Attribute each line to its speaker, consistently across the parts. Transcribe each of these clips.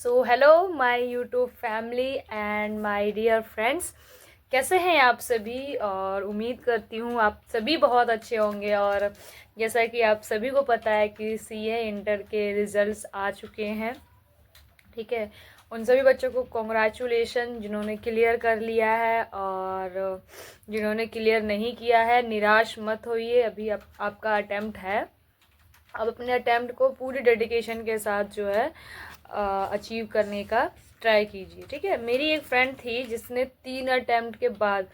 Speaker 1: So hello my YouTube family and my dear friends, कैसे हैं आप सभी। और उम्मीद करती हूँ आप सभी बहुत अच्छे होंगे। और जैसा कि आप सभी को पता है कि सीए इंटर के रिजल्ट्स आ चुके हैं, ठीक है। उन सभी बच्चों को कॉन्ग्रेचुलेशन जिन्होंने क्लियर कर लिया है, और जिन्होंने क्लियर नहीं किया है निराश मत होइए, अभी आपका अटेम्प्ट है। अब अपने अटेम्प्ट को पूरी डेडिकेशन के साथ जो है अचीव करने का ट्राई कीजिए, ठीक है। मेरी एक फ्रेंड थी जिसने 3 अटेम्प्ट के बाद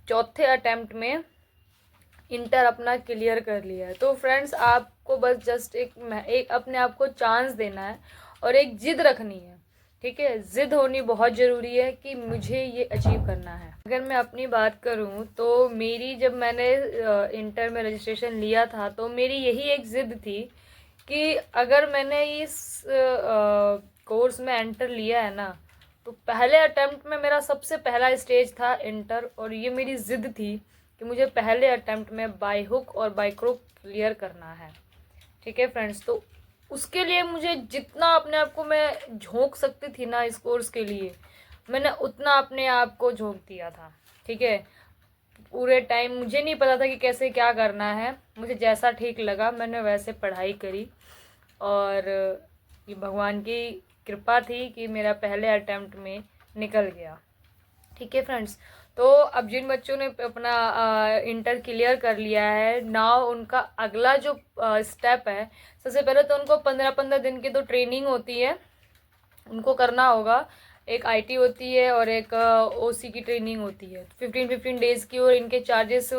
Speaker 1: चौथे अटेम्प्ट में इंटर अपना क्लियर कर लिया है। तो फ्रेंड्स, आपको बस जस्ट एक अपने आप को चांस देना है और एक जिद रखनी है, ठीक है। जिद होनी बहुत ज़रूरी है कि मुझे ये अचीव करना है। अगर मैं अपनी बात करूं तो मेरी जब मैंने इंटर में रजिस्ट्रेशन लिया था तो मेरी यही एक जिद थी कि अगर मैंने इस कोर्स में एंटर लिया है ना, तो पहले अटेम्प्ट में मेरा सबसे पहला स्टेज था इंटर, और ये मेरी जिद थी कि मुझे पहले अटेम्प्ट में बाय हुक और बाय क्रुक क्लियर करना है, ठीक है फ्रेंड्स। तो उसके लिए मुझे जितना अपने आप को मैं झोंक सकती थी ना इस कोर्स के लिए, मैंने उतना अपने आप को झोंक दिया था, ठीक है। पूरे टाइम मुझे नहीं पता था कि कैसे क्या करना है, मुझे जैसा ठीक लगा मैंने वैसे पढ़ाई करी, और ये भगवान की कृपा थी कि मेरा पहले अटेम्प्ट में निकल गया, ठीक है फ्रेंड्स। तो अब जिन बच्चों ने अपना इंटर क्लियर कर लिया है, नाउ उनका अगला जो स्टेप है, सबसे पहले तो उनको 15-15 दिन की तो ट्रेनिंग होती है, उनको करना होगा। एक आईटी होती है और एक ओसी की ट्रेनिंग होती है 15-15 डेज़ की, और इनके चार्जेस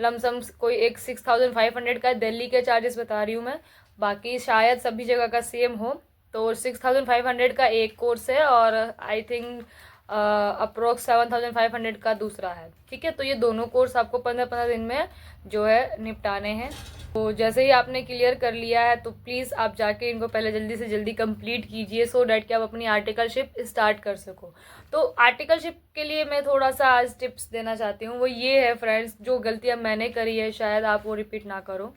Speaker 1: लमसम कोई एक 6500 का है। दिल्ली के चार्जेस बता रही हूँ मैं, बाकी शायद सभी जगह का सेम हो। तो 6500 का एक कोर्स है, और आई थिंक अप्रोक्स 7500 का दूसरा है, ठीक है। तो ये दोनों कोर्स आपको 15-15 दिन में जो है निपटाने हैं। तो जैसे ही आपने क्लियर कर लिया है तो प्लीज़ आप जाके इनको पहले जल्दी से जल्दी कंप्लीट कीजिए, सो डैट कि आप अपनी आर्टिकलशिप स्टार्ट कर सको। तो आर्टिकलशिप के लिए मैं थोड़ा सा आज टिप्स देना चाहती हूँ, वो ये है फ्रेंड्स, जो गलतियाँ मैंने करी है शायद आप वो रिपीट ना करो।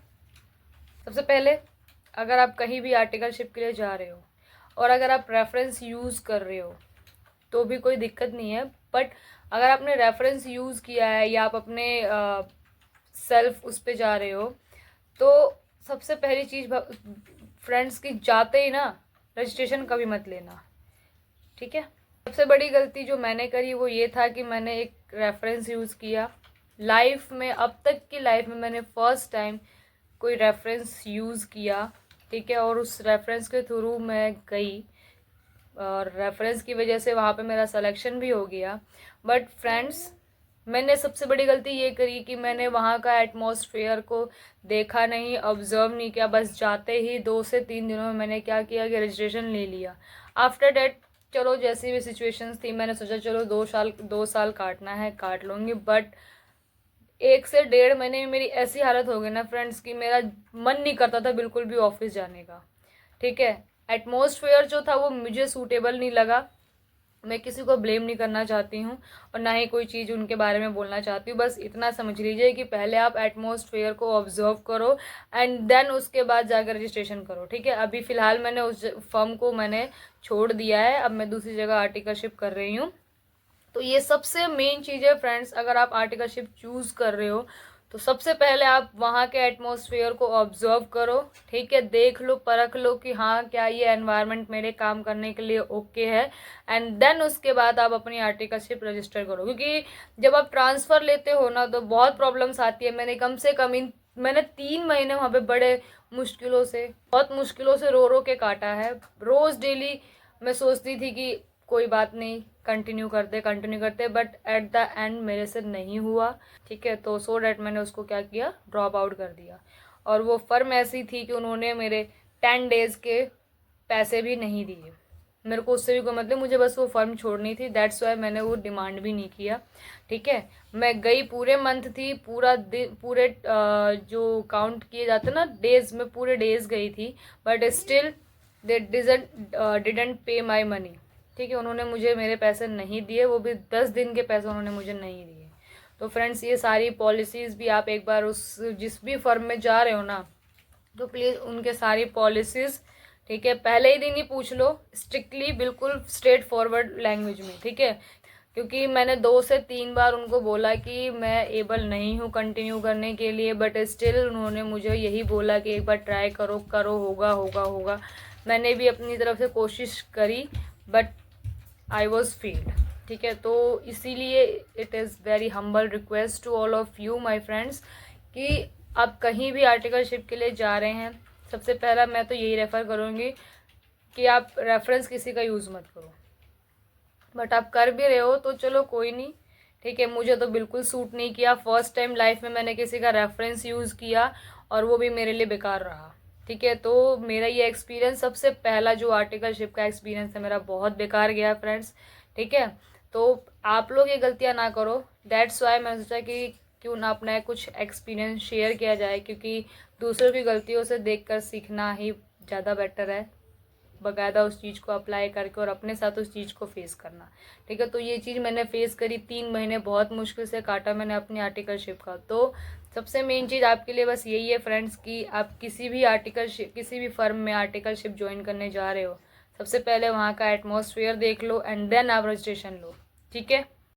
Speaker 1: सबसे पहले, अगर आप कहीं भी आर्टिकलशिप के लिए जा रहे हो और अगर आप रेफरेंस यूज़ कर रहे हो तो भी कोई दिक्कत नहीं है, बट अगर आपने रेफरेंस यूज़ किया है या आप अपने सेल्फ उस पर जा रहे हो, तो सबसे पहली चीज़ फ्रेंड्स की जाते ही ना रजिस्ट्रेशन कभी मत लेना, ठीक है। सबसे बड़ी गलती जो मैंने करी वो ये था कि मैंने एक रेफरेंस यूज़ किया। लाइफ में, अब तक की लाइफ में मैंने फर्स्ट टाइम कोई रेफरेंस यूज़ किया, ठीक है, और उस रेफरेंस के थ्रू मैं गई, और रेफरेंस की वजह से वहाँ पे मेरा सिलेक्शन भी हो गया। बट फ्रेंड्स, मैंने सबसे बड़ी गलती ये करी कि मैंने वहाँ का एटमॉस्फेयर को देखा नहीं, ऑब्जर्व नहीं किया। बस जाते ही 2 से 3 दिनों में मैंने क्या किया कि रजिस्ट्रेशन ले लिया। आफ्टर डैट चलो जैसी भी सिचुएशंस थी, मैंने सोचा चलो 2 साल काटना है, काट लूँगी। बट 1 से 1.5 महीने में मेरी ऐसी हालत हो गई ना फ्रेंड्स कि मेरा मन नहीं करता था बिल्कुल भी ऑफिस जाने का, ठीक है। एटमॉस्फेयर जो था वो मुझे सूटेबल नहीं लगा। मैं किसी को ब्लेम नहीं करना चाहती हूँ और ना ही कोई चीज़ उनके बारे में बोलना चाहती हूँ, बस इतना समझ लीजिए कि पहले आप एटमॉस्फेयर को ऑब्जर्व करो एंड देन उसके बाद जाकर रजिस्ट्रेशन करो, ठीक है। अभी फ़िलहाल मैंने उस फर्म को मैंने छोड़ दिया है, अब मैं दूसरी जगह आर्टिकलशिप कर रही हूँ। तो ये सबसे मेन चीज़ है फ्रेंड्स, अगर आप आर्टिकलशिप चूज़ कर रहे हो तो सबसे पहले आप वहाँ के एटमॉस्फेयर को ऑब्जर्व करो, ठीक है। देख लो, परख लो कि हाँ क्या ये एनवायरनमेंट मेरे काम करने के लिए ओके है, एंड देन उसके बाद आप अपनी आर्टिकलशिप रजिस्टर करो। क्योंकि जब आप ट्रांसफ़र लेते हो ना तो बहुत प्रॉब्लम्स आती है। मैंने कम से कम मैंने 3 महीने वहाँ पे बड़े मुश्किलों से, बहुत मुश्किलों से रो रो के काटा है। रोज़ डेली मैं सोचती थी कि कोई बात नहीं, कंटिन्यू करते, बट एट द एंड मेरे से नहीं हुआ, ठीक है। तो सो डैट मैंने उसको क्या किया, ड्रॉप आउट कर दिया। और वो फर्म ऐसी थी कि उन्होंने मेरे 10 डेज़ के पैसे भी नहीं दिए। मेरे को उससे भी कोई मतलब, मुझे बस वो फर्म छोड़नी थी, दैट्स वाई मैंने वो डिमांड भी नहीं किया, ठीक है। मैं गई पूरे मंथ थी, पूरा दिन, पूरे जो काउंट किए जाते ना डेज़, में पूरे डेज़ गई थी, बट स्टिल दे डिडंट पे माई मनी, ठीक है। उन्होंने मुझे मेरे पैसे नहीं दिए, वो भी 10 दिन के पैसे उन्होंने मुझे नहीं दिए। तो फ्रेंड्स, ये सारी पॉलिसीज़ भी आप एक बार उस जिस भी फर्म में जा रहे हो ना, तो प्लीज़ उनके सारी पॉलिसीज़ ठीक है, पहले ही दिन ही पूछ लो, स्ट्रिक्टली, बिल्कुल स्ट्रेट फॉरवर्ड लैंग्वेज में, ठीक है। क्योंकि मैंने 2 से 3 बार उनको बोला कि मैं एबल नहीं हूँ कंटिन्यू करने के लिए, बट स्टिल उन्होंने मुझे यही बोला कि एक बार ट्राई करो करो, होगा होगा होगा। मैंने भी अपनी तरफ से कोशिश करी, बट आई वॉज फेल्ड, ठीक है। तो इसीलिए it is very humble request to all of you my friends कि आप कहीं भी आर्टिकलशिप के लिए जा रहे हैं, सबसे पहला मैं तो यही रेफ़र करूँगी कि आप रेफरेंस किसी का यूज़ मत करो। बट आप कर भी रहे हो तो चलो कोई नहीं, ठीक है। मुझे तो बिल्कुल सूट नहीं किया, फर्स्ट टाइम लाइफ में मैंने किसी का रेफरेंस यूज़ किया और वो भी मेरे लिए बेकार रहा, ठीक है। तो मेरा ये एक्सपीरियंस, सबसे पहला जो आर्टिकलशिप का एक्सपीरियंस है मेरा, बहुत बेकार गया फ्रेंड्स, ठीक है। तो आप लोग ये गलतियाँ ना करो, दैट्स वाई मैंने सोचा कि क्यों ना अपना कुछ एक्सपीरियंस शेयर किया जाए, क्योंकि दूसरों की गलतियों से देखकर सीखना ही ज़्यादा बेटर है, बाकायदा उस चीज़ को अप्लाई करके और अपने साथ उस चीज़ को फेस करना, ठीक है। तो ये चीज़ मैंने फेस करी, 3 महीने बहुत मुश्किल से काटा मैंने अपनी आर्टिकलशिप का। तो सबसे मेन चीज़ आपके लिए बस यही है फ्रेंड्स कि आप किसी भी फर्म में आर्टिकलशिप ज्वाइन करने जा रहे हो, सबसे पहले वहाँ का एटमॉस्फेयर देख लो एंड देन आप रजिस्ट्रेशन लो, ठीक है।